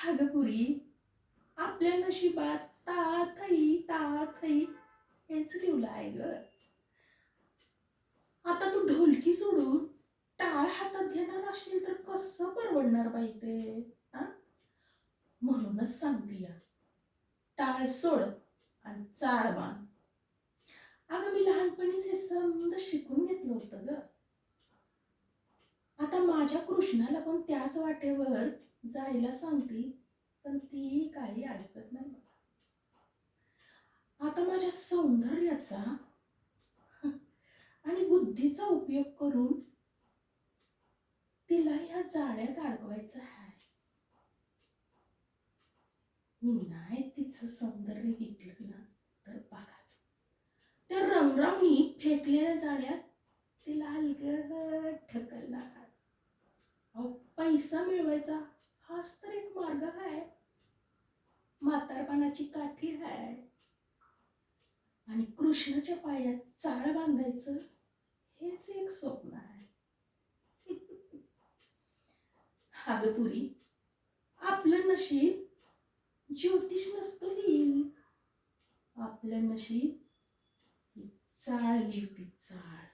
अगं पुरी, आपल्या नशिबात ता थई हेच लिवलं आहे ग. आता तू ढोलकी सोडून टाळ हातात घेणार असशील तर कसं परवडणार बाई ते? हा? म्हणूनच सांगते या, टाळ सोड आणि चाळ बांध. अगं मी लहानपणीच हे समज शिकून घेतलं होतं ग. आता माझ्या कृष्णाला पण त्याच वाटेवर जायला सांगते, पण ती काही ऐकत नाही. आता माझ्या सौंदर्याचा आणि बुद्धीचा उपयोग करून तिला ह्या जाळ्यात अडकवायचं आहे. मी नाही तिचं सौंदर्य घेतलं ना तर बघाच, त्या रंगरावणी फेकलेल्या जाळ्यात तिला अलगद ढकलणार. अहो, पैसा मिळवायचा हाच तर एक मार्ग आहे. म्हातारपणाची काठी आहे आणि कृष्णाच्या पायात चाळ बांधायचं हेच एक स्वप्न आहे. अगं पुरी, आपलं नशीब ज्योतिष नसतं लिहित, आपलं नशीब ही चाळ लिहिती, चाळ.